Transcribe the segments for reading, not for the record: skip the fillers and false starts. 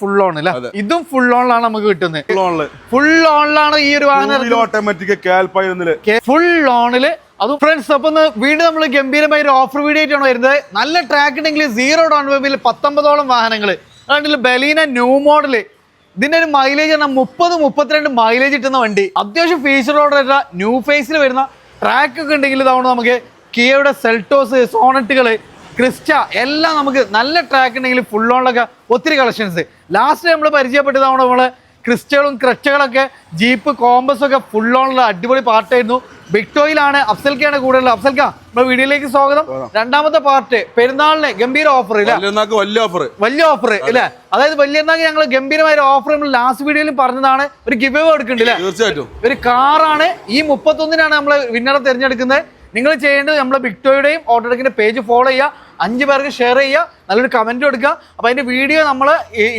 Full on അല്ല, ഇതും full ഓണിലാണ് നമുക്ക് കിട്ടുന്നത്. ഫുൾ ഓണിലാണ് ഈ ഒരു വാഹനം ഓട്ടോമാറ്റിക് ഫുൾ ഓണില്. അതും ഫ്രണ്ട്സ്, അപ്പൊ വീണ്ടും നമ്മൾ ഗംഭീരമായ ഒരു ഓഫർ വീഡിയോ ആയിട്ടാണ് വരുന്നത്. നല്ല ട്രാക്ക് ഉണ്ടെങ്കിൽ 0 ഡൗൺ പേയ്മെന്റിൽ 19ഓളം വാഹനങ്ങൾ. അതുകൊണ്ട് ബലീന ന്യൂ മോഡല്, ഇതിന്റെ ഒരു മൈലേജ് പറഞ്ഞാൽ 30-32 മൈലേജ് കിട്ടുന്ന വണ്ടി. അത്യാവശ്യം ഫീച്ചറോടെ ന്യൂ ഫേസിൽ വരുന്ന ട്രാക്ക് ഒക്കെ ഉണ്ടെങ്കിൽ ഇതാണ് നമുക്ക് കിയയുടെ സെൽറ്റോസ്, സോണറ്റുകൾ, ക്രിസ്റ്റ എല്ലാം നമുക്ക് നല്ല ട്രാക്ക് ഉണ്ടെങ്കിൽ ഫുൾ ഓണിലൊക്കെ ഒത്തിരി കളക്ഷൻസ്. ലാസ്റ്റ് നമ്മൾ പരിചയപ്പെട്ടതാണ് നമ്മള് ക്രിസ്റ്റകളും ക്രച്ചകളൊക്കെ, ജീപ്പ് കോമ്പസ് ഒക്കെ ഫുൾ ഓണിലുള്ള അടിപൊളി പാർട്ടായിരുന്നു. ബിക്ടോയിലാണ്, അഫ്സൽക്കാണ് കൂടുതലുള്ള. അഫ്സൽക്ക, നമ്മുടെ വീഡിയോയിലേക്ക് സ്വാഗതം. രണ്ടാമത്തെ പാർട്ട് പെരുന്നാളിന് ഗംഭീര ഓഫർ ഇല്ല, വലിയ ഓഫർ ഇല്ലേ? അതായത് വലിയനാക്ക് ഞങ്ങൾ ഗംഭീരമായ ഒരു ഓഫർ നമ്മൾ ലാസ്റ്റ് വീഡിയോയിലും പറഞ്ഞതാണ്. ഒരു ഗിവ് അവേ എടുക്കുന്നുണ്ട്, തീർച്ചയായിട്ടും ഒരു കാറാണ്. ഈ 31-നാണ് നമ്മൾ വിന്നറെ തിരഞ്ഞെടുക്കുന്നത്. നിങ്ങൾ ചെയ്യേണ്ടത് നമ്മളെ ബിക്ടോയുടെയും ഓട്ടോഡെക്കിന്റെ പേജ് ഫോളോ ചെയ്യുക, 5 പേർക്ക് ഷെയർ ചെയ്യുക, നല്ലൊരു കമന്റ് കൊടുക്കുക. അപ്പോൾ അതിന്റെ വീഡിയോ നമ്മൾ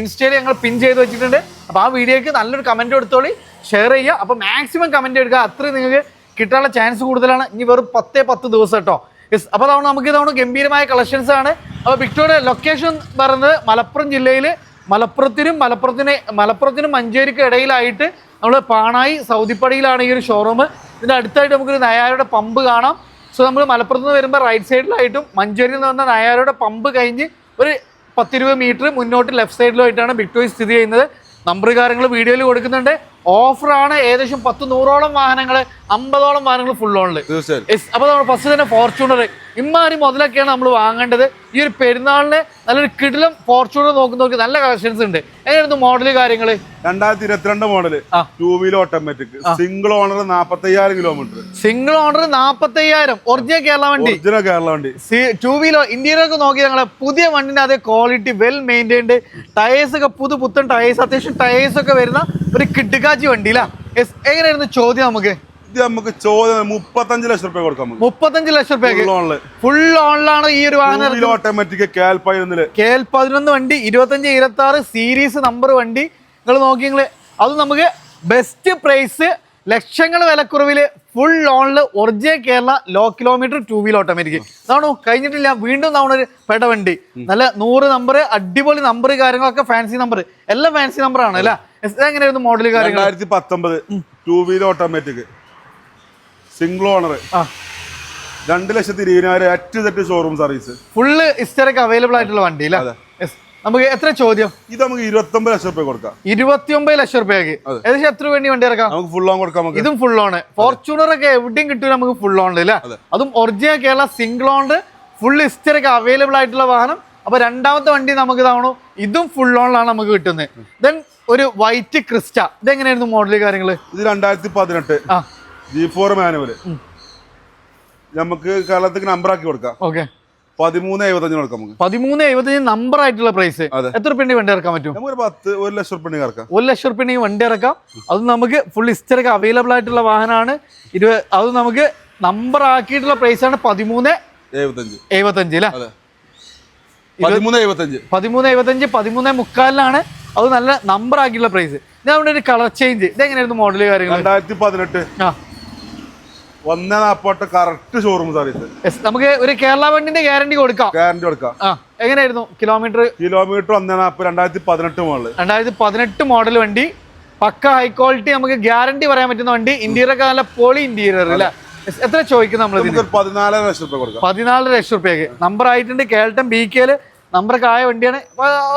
ഇൻസ്റ്റയിൽ ഞങ്ങൾ പിൻ ചെയ്ത് വെച്ചിട്ടുണ്ട്. അപ്പോൾ ആ വീഡിയോക്ക് നല്ലൊരു കമന്റ് കൊടുത്തോളി, ഷെയർ ചെയ്യുക. അപ്പോൾ മാക്സിമം കമന്റ് എടുക്കുക, അത്രയും നിങ്ങൾക്ക് കിട്ടാനുള്ള ചാൻസ് കൂടുതലാണ്. ഇനി വെറും 10 ദിവസം കേട്ടോ. യെസ്, അപ്പോൾ അതാണ് നമുക്ക് ഇതാണ് ഗംഭീരമായ കളക്ഷൻസ് ആണ്. അപ്പോൾ ബിക്ടോയുടെ ലൊക്കേഷൻ പറയുന്നത് മലപ്പുറം ജില്ലയിൽ മലപ്പുറത്തിനും മഞ്ചേരിക്കും ഇടയിലായിട്ട് നമ്മൾ പാണായി സൗദിപ്പടിയിലാണ് ഈ ഒരു ഷോറൂം. ഇതിൻ്റെ അടുത്തായിട്ട് നമുക്കൊരു നയാരുടെ പമ്പ് കാണാം. സോ നമ്മൾ മലപ്പുറത്ത് നിന്ന് വരുമ്പോൾ റൈറ്റ് സൈഡിലായിട്ടും മഞ്ചേരിയിൽ നിന്ന് വന്ന നയാരുടെ പമ്പ് കഴിഞ്ഞ് ഒരു 10-20 മീറ്റർ മുന്നോട്ട് ലെഫ്റ്റ് സൈഡിലുമായിട്ടാണ് ബിക്ടോയ് സ്ഥിതി ചെയ്യുന്നത്. നമ്പർ കാര്യങ്ങൾ വീഡിയോയിൽ കൊടുക്കുന്നുണ്ട്. ഓഫറാണ്. ഏകദേശം 10-100ഓളം വാഹനങ്ങൾ, 50ഓളം വാഹനങ്ങൾ ഫുൾ ഓണിൽ. അപ്പോൾ നമ്മൾ ഫസ്റ്റ് തന്നെ ഫോർച്യൂണർ, ഇമ്മാതിരി മുതലൊക്കെയാണ് നമ്മൾ വാങ്ങേണ്ടത്. ഈ ഒരു പെരുന്നാളിന് നല്ലൊരു കിടിലം ഫോർച്യൂണർ നോക്കുന്നവർക്ക് നല്ല കളക്ഷൻസ് ഉണ്ട്. എങ്ങനെയായിരുന്നു മോഡല് കാര്യങ്ങൾ? 2022 model 2 wheeler automatic, single owner, 45,000 kilometre. Single owner 45,000, original Kerala വണ്ടി. 2 വീലർ ഇന്റീരിയർ ഒക്കെ നോക്കി ഞങ്ങളെ പുതിയ വണ്ടിന്റെ അതേ ക്വാളിറ്റി, വെൽ മെയിൻറ്റൈൻഡ്, ടയേഴ്സ് ഒക്കെ പുത്തൻ ടയേഴ്സ്, അത്യാവശ്യം ടയേഴ്സ് ഒക്കെ വരുന്ന ഒരു കിഡ്കാച്ചി വണ്ടി അല്ല. എങ്ങനെയായിരുന്നു ചോദ്യം? നമുക്ക് ചോദ്യം 35 ലക്ഷം രൂപ കൊടുക്കാം. 35 ലക്ഷം രൂപ ഫുൾ ഓണിലാണ് ഈ ഒരു വാഹനം. ഓട്ടോമാറ്റിക് KL11 വണ്ടി, 25-26 സീരീസ് നമ്പർ വണ്ടി. നിങ്ങൾ നോക്കി, അത് നമുക്ക് ബെസ്റ്റ് പ്രൈസ്, ലക്ഷങ്ങൾ വിലക്കുറവില് ഫുൾ ഓണില് original Kerala low kilometre 2 wheeler automatic. അതാണോ കഴിഞ്ഞിട്ടില്ല, വീണ്ടും തവണ ഒരു പെട വണ്ടി, നല്ല 100 നമ്പർ, അടിപൊളി നമ്പർ കാര്യങ്ങളൊക്കെ, ഫാൻസി നമ്പർ, എല്ലാം ഫാൻസി നമ്പർ ആണ് അല്ലേ? എങ്ങനെയായിരുന്നു മോഡൽ കാര്യങ്ങൾ? 2019 2 wheeler automatic, single owner, 2,20,000 showroom service, full ഹിസ്റ്ററിക്ക് അവൈലബിൾ ആയിട്ടുള്ള വണ്ടി അല്ലേ? നമുക്ക് എത്ര ചോദ്യം? ഇത് നമുക്ക് 29 ലക്ഷം രൂപ കൊടുക്കാം. 29 ലക്ഷം രൂപയ്ക്ക് ഏകദേശം എത്ര വേണ്ടി വണ്ടി ഇറക്കാം? നമുക്ക് ഫുൾ ഓൺ കൊടുക്കാം. ഇതും ഫുൾ ഓൺ. ഫോർച്യൂണർ ഒക്കെ എവിടെയും കിട്ടും നമുക്ക് ഫുൾ ഓൺ അല്ലേ? അതും original Kerala single owner, full ഹിസ്റ്ററിക്ക് അവൈലബിൾ ആയിട്ടുള്ള വാഹനം. അപ്പൊ രണ്ടാമത്തെ വണ്ടി നമുക്ക് ഇതാണോ, ഇതും ഫുൾ ഓണിലാണ് നമുക്ക് കിട്ടുന്നത്. ദെൻ ഒരു വൈറ്റ് ക്രിസ്റ്റ, ഇതെങ്ങനെയായിരുന്നു മോഡല് കാര്യങ്ങള്? ഇത് 2018 G4 മാനുവല്, നമുക്ക് കേരളത്തിക്ക് നമ്പർ ആക്കി കൊടുക്കാം. ഓക്കെ, 13,75 കൊടുക്കാം. നമുക്ക് 13,75 നമ്പർ ആയിട്ടുള്ള പ്രൈസ്. എത്ര റുപ്യ വണ്ടി ഇറക്കാൻ പറ്റും? നമുക്ക് 1 ലക്ഷം റുപ്യ ഇറക്കാം. 1 ലക്ഷം റുപ്യ വണ്ടി ഇറക്കാം. അത് നമുക്ക് ഫുൾ ഹിസ്റ്ററിക്ക് അവൈലബിൾ ആയിട്ടുള്ള വാഹനമാണ്. അത് നമുക്ക് നമ്പർ ആക്കിയിട്ടുള്ള പ്രൈസ് ആണ് 13,75 അല്ലേ? 13,75 13,75 അത് നല്ല നമ്പർ ആക്കിയുള്ള പ്രൈസ്. ഞാൻ അവിടെ ഒരു കളർ ചേഞ്ച്, ഇതെങ്ങനെയായിരുന്നു മോഡല് കാര്യങ്ങൾ? 2018 140 കറക്റ്റ് ഷോറൂം സർവീസ്. നമുക്ക് ഒരു കേരള വണ്ടിന്റെ ഗ്യാരണ്ടി കൊടുക്കാം. എങ്ങനെയായിരുന്നു കിലോമീറ്റർ? 140 2018 മോഡൽ. 2018 മോഡൽ വണ്ടി, പക്ക ഹൈ ക്വാളിറ്റി, നമുക്ക് ഗ്യാരണ്ടി പറയാൻ പറ്റുന്ന വണ്ടി. ഇന്റീരിയർ ഒക്കെ നല്ല പോളി ഇന്റീരിയർ അല്ലേ? എത്ര ചോദിക്കും നമ്മൾ? 14 ലക്ഷം രൂപ കൊടുക്കാം. 14 ലക്ഷം രൂപയ്ക്ക് നമ്പർ ആയിട്ടുണ്ട്. കേൾട്ടൻ BK നമ്പറൊക്കെ ആയ വണ്ടിയാണ്.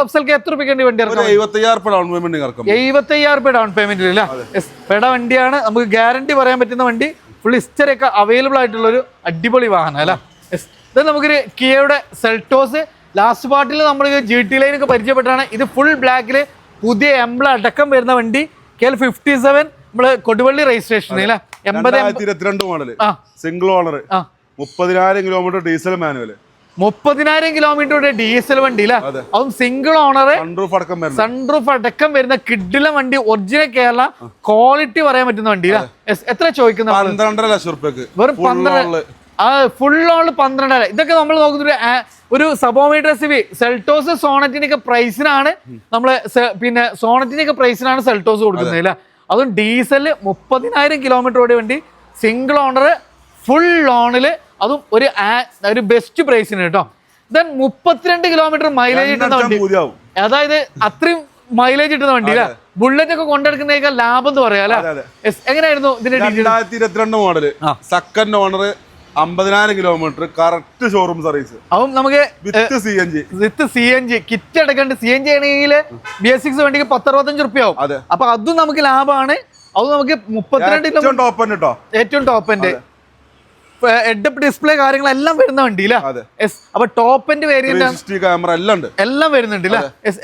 അഫ്സൽക്ക് എത്ര രൂപയ്ക്ക് വണ്ടി ഇറക്കാം? 75,000 ഡൗൺ പേയ്മെന്റ് ഇറക്കാം. 75,000 ഡൗൺ പേയ്മെന്റ് ഇല്ല? പെട വണ്ടിയാണ്, നമുക്ക് ഗ്യാരണ്ടി പറയാൻ പറ്റുന്ന വണ്ടി, ഫുൾ ഹിസ്റ്ററി ഒക്കെ അവൈലബിൾ ആയിട്ടുള്ള ഒരു അടിപൊളി വാഹനം അല്ല? ഇത് നമുക്കൊരു കിയയുടെ സെൽറ്റോസ്. ലാസ്റ്റ് പാർട്ടിൽ നമ്മൾ GT ലൈൻ ഒക്കെ പരിചയപ്പെട്ടാണ്. ഇത് ഫുൾ ബ്ലാക്കില് പുതിയ എംബ്ലം അടക്കം വരുന്ന വണ്ടി. KL 57 നമ്മള് കൊടുവള്ളി രജിസ്ട്രേഷൻ അല്ലേ? 2022 model, single owner, 30,000 kilometre diesel manual. 30,000 കിലോമീറ്ററുടെ ഡീസൽ വണ്ടി അല്ലേ? അതും സിംഗിൾ ഓണർ, സൺറൂഫ് അടക്കം വരുന്ന കിഡിലെ വണ്ടി, ഒറിജിനൽ കേരള ക്വാളിറ്റി പറയാൻ പറ്റുന്ന വണ്ടി. എത്ര ചോദിക്കുന്നത്? 12 ലക്ഷം രൂപയ്ക്ക് വെറും 12. Full on 12,000. ഇതൊക്കെ നമ്മൾ നോക്കുന്ന ഒരു സബോമീറ്റർ SUV, സെൽറ്റോസ് സോണറ്റിനൊക്കെ പ്രൈസിനാണ് നമ്മള്, പിന്നെ സോണറ്റിനൊക്കെ പ്രൈസിനാണ് സെൽറ്റോസ് കൊടുക്കുന്നത് അല്ലേ? അതും ഡീസല് 30,000 കിലോമീറ്റർ ഓടിയ വണ്ടി, സിംഗിൾ ഓണർ, ഫുൾ ഓണില്, അതും ഒരു ബെസ്റ്റ് പ്രൈസിന് കേട്ടോ. ദെൻ 32 കിലോമീറ്റർ മൈലേജ് കിട്ടുന്ന വണ്ടി. അതായത് അത്രയും മൈലേജ് കിട്ടുന്ന വണ്ടി അല്ലേ? ബുള്ളറ്റ് ഒക്കെ കൊണ്ടെടുക്കുന്നതിനേക്കാൾ ലാഭം എന്ന് പറയാം അല്ലെ? എങ്ങനെയായിരുന്നു ഇതിന്റെ 2022 model second owner 50,000 kilometre correct showroom service. അപ്പം നമുക്ക് വിത്ത് CNG കിറ്റ് അടക്കേണ്ട CNG ആണെങ്കിൽ BS6 വണ്ടിക്ക് 10-65 റുപ്യ ആവും. അപ്പൊ അതും നമുക്ക് ലാഭമാണ്. അത് നമുക്ക് 32 ഏറ്റവും ടോപ്പ് എൻഡ് ഹെഡപ്പ് ഡിസ്പ്ലേ കാര്യങ്ങളെല്ലാം വരുന്ന വണ്ടിയില്ല. അപ്പൊ ടോപ്പ് എൻഡ് വേരിയന്റ് ക്യാമറ എല്ലാം വരുന്നുണ്ട്.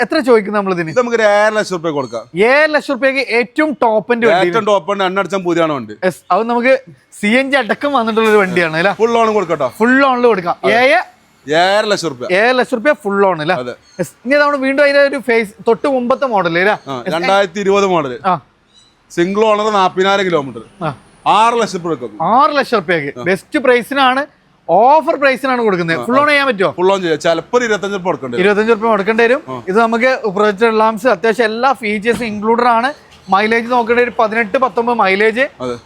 എത്ര ചോദിക്കുന്നത് നമ്മളിതിന്? നമുക്ക് 7 ലക്ഷം റുപ്യ കൊടുക്കാം. 7 ലക്ഷം റുപ്യക്ക് ഏറ്റവും ടോപ്പ് എൻഡ് എണ്ണടിച്ചാൽ പുതിയാണ് വണ്ടി. അത് നമുക്ക് CNG അടക്കം വന്നിട്ടുള്ള ഒരു വണ്ടിയാണ്. ഫുൾ ഓൺ കൊടുക്കട്ടോ? ഫുൾ ഓണിൽ കൊടുക്കാം. 7 ലക്ഷം റുപ്യ ഫുൾ ഓൺ അല്ല? ഇനി നമ്മൾ വീണ്ടും അതിന്റെ ഒരു ഫേസ് തൊട്ട് മുമ്പത്തെ model 2020 model single owner 40,000 kilometre 6 lakh രൂപ. 6 ലക്ഷം റുപ്യക്ക് ബെസ്റ്റ് പ്രൈസിനാണ്, ഓഫർ പ്രൈസിനാണ് കൊടുക്കുന്നത്. ഫുൾ ഓൺ ചെയ്യാൻ പറ്റുമോ? ഫുൾ ഓൺ ചെയ്യാം. ചിലപ്പോൾ 25 റുപ്യ കൊടുക്കേണ്ടി വരും. ഇത് നമുക്ക് പ്രൊജക്ടർ ലാംപ്സ് അത്യാവശ്യം എല്ലാ ഫീച്ചേഴ്സും ഇൻക്ലൂഡഡ് ആണ്. മൈലേജ് നോക്കേണ്ട ഒരു 18-19 മൈലേജ്.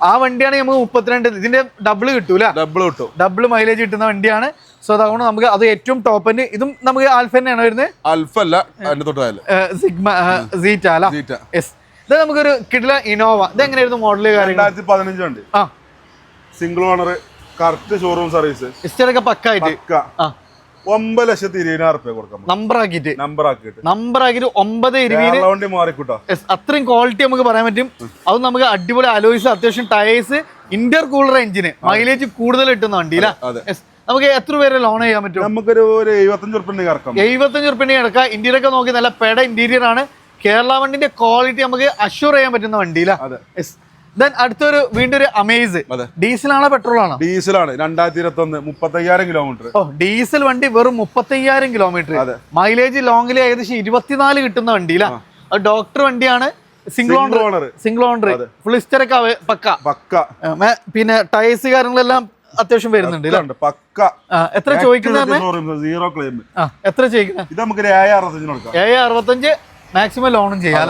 ആ വണ്ടിയാണ് നമുക്ക് 32. ഇതിന്റെ ഡബിൾ കിട്ടൂല, ഡബിൾ മൈലേജ് കിട്ടുന്ന വണ്ടിയാണ്. സോ അതുകൊണ്ട് നമുക്ക് അത് ഏറ്റവും ടോപ്പ് എൻഡ്. ഇതും നമുക്ക് ആൽഫ തന്നെയാണ് വരുന്നത്. ആൽഫ അല്ല, സിഗ്മ സീറ്റ അല്ല? ഇത് നമുക്കൊരു കിടില ഇനോവ. ഇത് എങ്ങനെയായിരുന്നു മോഡല്? 2015 വണ്ടി, single owner, correct showroom service, ഹിസ്റ്ററൊക്കെ പക്കായിട്ട് 9,20,000 റുപ്യ കൊടുക്കാം. നമ്പർ ആക്കിയിട്ട് 9,20,000 മാറിക്കൂട്ടോ. അത്രയും ക്വാളിറ്റി നമുക്ക് പറയാൻ പറ്റും. അത് നമുക്ക് അടിപൊളി അലോയ്സ്, അത്യാവശ്യം ടയേഴ്സ്, ഇന്റർ കൂളർ എഞ്ചിന്, മൈലേജ് കൂടുതൽ കിട്ടുന്ന വണ്ടിയില്ല. നമുക്ക് എത്ര പേര് ലോൺ ചെയ്യാൻ പറ്റും? നമുക്കൊരു 75 റുപ്യ ഇറക്കാം. 75 റുപ്യ ഇറക്കാം. ഇന്റീരിയർ ഒക്കെ നോക്കി നല്ല പെട ഇന്റീരിയർ ആണ്. കേരള വണ്ടിന്റെ ക്വാളിറ്റി നമുക്ക് അഷ്യൂർ ചെയ്യാൻ പറ്റുന്ന വണ്ടിയില്ല. അടുത്തൊരു വീണ്ടും ഒരു അമേസ്. ഡീസലാണോ പെട്രോൾ ആണോ? ഡീസലാണ്. 2021 35,000 കിലോമീറ്റർ. ഡീസൽ വണ്ടി വെറും 35,000 കിലോമീറ്റർ. മൈലേജ് ലോങ്ങിൽ ഏകദേശം 24 കിട്ടുന്ന വണ്ടിയില്ല. അത് ഡോക്ടർ വണ്ടിയാണ്. സിംഗിൾ ഓണർ ഫുൾ ഹിസ്റ്ററൊക്കെ പക്ക. പിന്നെ ടയേഴ്സ് കാര്യങ്ങളെല്ലാം അത്യാവശ്യം വരുന്നുണ്ട്. എത്ര ചോദിക്കുന്നത്? എത്ര ചോദിക്കുന്നത്? ഇത് നമുക്ക് 7,65 മാക്സിമം ലോണും ചെയ്യാം.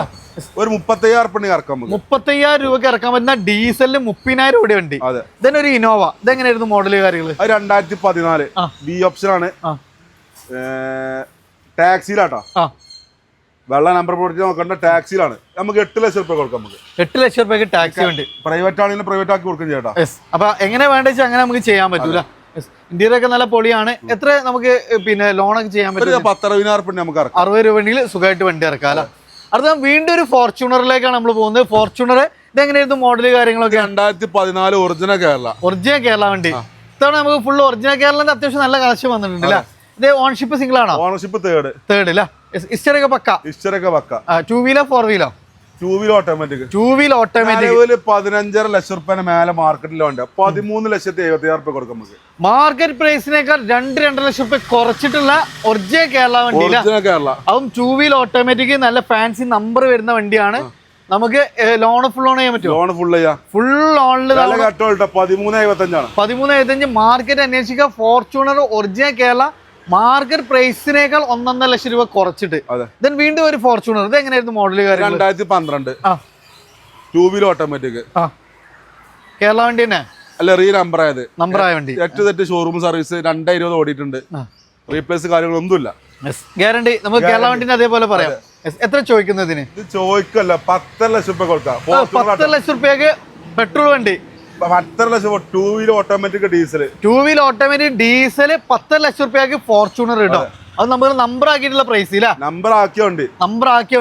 ഒരു 35,000 രൂപയ്ക്ക് ഇറക്കാൻ പറ്റുന്ന ഡീസലിന് 30,000 രൂപ വണ്ടി. ഇതന്നെ ഒരു ഇനോവ. ഇതെങ്ങനെയായിരുന്നു മോഡല് കാര്യങ്ങൾ? 2014 ബി ഓപ്ഷൻ ആണ്. ടാക്സിയിലാട്ടോ, വെള്ള നമ്പർ പ്ലേറ്റ് നോക്കണ്ട, ടാക്സിയിലാണ്. നമുക്ക് 8 ലക്ഷം റുപ്യ കൊടുക്കാം. നമുക്ക് 8 ലക്ഷം റുപ്യക്ക് ടാക്സി വണ്ടി പ്രൈവറ്റ് ആണെങ്കിലും പ്രൈവറ്റ് ആക്കി കൊടുക്കും ചേട്ടാ. അപ്പൊ എങ്ങനെ വേണ്ട വെച്ചാൽ അങ്ങനെ നമുക്ക് ചെയ്യാൻ പറ്റൂല. ഇന്ത്യയിലൊക്കെ ഒക്കെ നല്ല പൊളിയാണ്. എത്ര നമുക്ക് പിന്നെ ലോണൊക്കെ ചെയ്യാൻ പറ്റും? 10-60,000 റുപ്യ നമുക്ക് 60 രൂപ സുഖമായിട്ട് വണ്ടി ഇറക്കാം. അടുത്ത വീണ്ടും ഒരു ഫോർച്യൂണറിലേക്കാണ് നമ്മൾ പോകുന്നത്. ഫോർച്യൂണർ ഇതെങ്ങനെയായിരുന്നു മോഡല് കാര്യങ്ങളൊക്കെ? 2014 ഒറിജിനൽ കേരള വണ്ടി. ഇത്തവണ നമുക്ക് ഫുൾ ഒറിജിനൽ കേരളത്തിന്റെ അത്യാവശ്യം നല്ല കളക്ഷൻ വന്നിട്ടുണ്ട് അല്ലേ? ഇത് ഓൺഷിപ്പ് സിംഗിൾ ആണോ? ഓണർഷിപ്പ് തേർഡ് അല്ലേ? ഹിസ്റ്ററൊക്കെ പക്ക. 2 വീലോ 4 വീലോ? 2 വീൽ ഓട്ടോമാറ്റിക്. 15.5 ലക്ഷം റുപ്യ മേലെ മാർക്കറ്റിലുണ്ട്. 13,70,000 റുപ്യ കൊടുക്കാം നമുക്ക്. മാർക്കറ്റ് പ്രൈസിനേക്കാൾ 2-2.5 ലക്ഷം റുപ്യ കുറച്ചിട്ടുള്ള ഒറിജിനൽ കേരള വണ്ടി. അതും 2 വീൽ ഓട്ടോമാറ്റിക്, നല്ല ഫാൻസി നമ്പർ വരുന്ന വണ്ടിയാണ്. നമുക്ക് ലോൺ ഫുൾ ഓൺ ചെയ്യാൻ പറ്റുമോ? ലോൺ ഫുൾ ഓണില് 13.75 13.75 മാർക്കറ്റ് അന്വേഷിക്കുക. ഫോർച്യൂണർ ഒറിജിനൽ കേരള മാർക്കറ്റ് പ്രൈസിനേക്കാൾ 1.5 ലക്ഷം രൂപ കുറച്ചിട്ട്. വീണ്ടും ഒരു ഫോർച്യൂണർ. ഇത് എങ്ങനെയായിരുന്നു മോഡല്? 2012 2 വീൽ ഓട്ടോമാറ്റിക് കേരള വണ്ടി തന്നെ അല്ല, റീ നമ്പറായ വണ്ടി. തെറ്റ് ഷോറൂം സർവീസ് 2020 ഓടിയിട്ടുണ്ട്. റീപ്ലേസ് കാര്യങ്ങളൊന്നുമില്ല. ഗ്യാരണ്ടി നമുക്ക് കേരള വണ്ടിന് അതേപോലെ പറയാം. എത്ര ചോദിക്കുന്നതിന്? ഇത് ചോദിക്കല്ല, 10 ലക്ഷം റുപ്യ കൊടുക്കാം. 10 ലക്ഷം റുപ്യക്ക് പെട്രോൾ വണ്ടി. 10 ലക്ഷം 2 വീൽ ഓട്ടോമാറ്റിക് ഡീസൽ. 10 ലക്ഷം റുപ്യക്ക് ഫോർച്യൂണർ കിട്ടും. അത് നമ്മൾ നമ്പർ ആക്കിയിട്ടുള്ള പ്രൈസ് ഇല്ല, നമ്പർ ആക്കിയ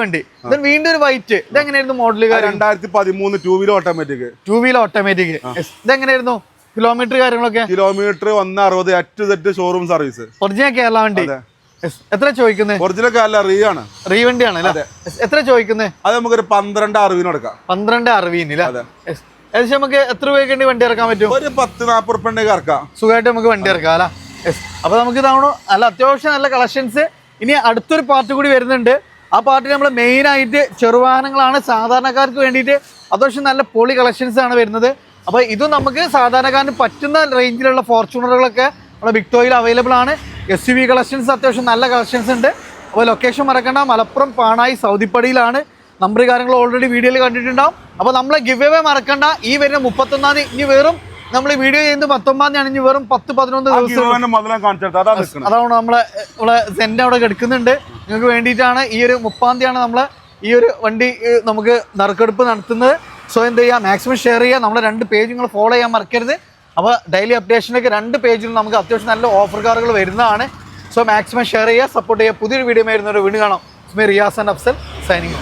വണ്ടി. വീണ്ടും ഒരു വൈറ്റ്. ഇതെങ്ങനെയായിരുന്നു മോഡല്? 2013 2 wheel automatic. ഇതെങ്ങനെയായിരുന്നു കിലോമീറ്റർ കാര്യങ്ങളൊക്കെ? Kilometre 160 showroom service. Original Kerala വണ്ടി. എത്ര ചോദിക്കുന്നത്? ഒറിജിനൽ കേരള റീ വണ്ടിയാണ്. എത്ര ചോദിക്കുന്നത്? അത് നമുക്കൊരു 12.60 കൊടുക്കാം. 12.60 ഏകദേശം നമുക്ക് എത്ര രൂപയ്ക്ക് വണ്ടി ഇറക്കാൻ പറ്റും? ഒരു 10-40 റുപ്യ ഇറക്കാം. സുഖമായിട്ട് നമുക്ക് വണ്ടി ഇറക്കാം അല്ല? അപ്പൊ നമുക്ക് ഇതാവണോ നല്ല അത്യാവശ്യം നല്ല കളക്ഷൻസ്. ഇനി അടുത്തൊരു പാർട്ട് കൂടി വരുന്നുണ്ട്. ആ പാർട്ടിൽ നമ്മൾ മെയിൻ ആയിട്ട് ചെറുവാഹനങ്ങളാണ് സാധാരണക്കാർക്ക് വേണ്ടിയിട്ട്. അത്യാവശ്യം നല്ല പൊളി കളക്ഷൻസ് ആണ് വരുന്നത്. അപ്പൊ ഇതും നമുക്ക് സാധാരണക്കാരന് പറ്റുന്ന റേഞ്ചിലുള്ള ഫോർച്യൂണറുകളൊക്കെ നമ്മുടെ വിക്ടോയിൽ അവൈലബിൾ ആണ്. SUV കളക്ഷൻസ് അത്യാവശ്യം നല്ല കളക്ഷൻസ് ഉണ്ട്. അപ്പോൾ ലൊക്കേഷൻ മറക്കണ്ട, മലപ്പുറം പാണായി സൗദിപ്പടിയിലാണ്. നമ്പർ കാര്യങ്ങൾ ഓൾറെഡി വീഡിയോയിൽ കണ്ടിട്ടുണ്ടാവും. അപ്പോൾ നമ്മളെ ഗിവ് അവേ മറക്കണ്ട. ഈ വരുന്ന 31-ാം തീയതി ഇനി വെറും നമ്മൾ വീഡിയോ ചെയ്യുന്നത് 19-ാം തീയതി ആണ്. ഇനി വെറും 10-11 ദിവസം അതാണ് നമ്മളെ സെന്റ് അവിടെ കിടക്കുന്നുണ്ട്. നിങ്ങൾക്ക് വേണ്ടിയിട്ടാണ്. ഈ ഒരു 30-ാം തീയതിയാണ് നമ്മളെ ഈ ഒരു വണ്ടി നമുക്ക് നറുക്കെടുപ്പ് നടത്തുന്നത്. സോ എന്ത് ചെയ്യുക, മാക്സിമം ഷെയർ ചെയ്യുക. നമ്മുടെ 2 പേജ് നിങ്ങൾ ഫോളോ ചെയ്യാൻ മറക്കരുത്. അപ്പോൾ ഡെയിലി അപ്ഡേഷനൊക്കെ 2 പേജിലും നമുക്ക് അത്യാവശ്യം നല്ല ഓഫർ കാറുകൾ വരുന്നതാണ്. സോ മാക്സിമം ഷെയർ ചെയ്യുക, സപ്പോർട്ട് ചെയ്യുക. പുതിയൊരു വീഡിയോ വരുന്നവരെ വീണ്ടും കാണാം. Riyas and Afsal signing.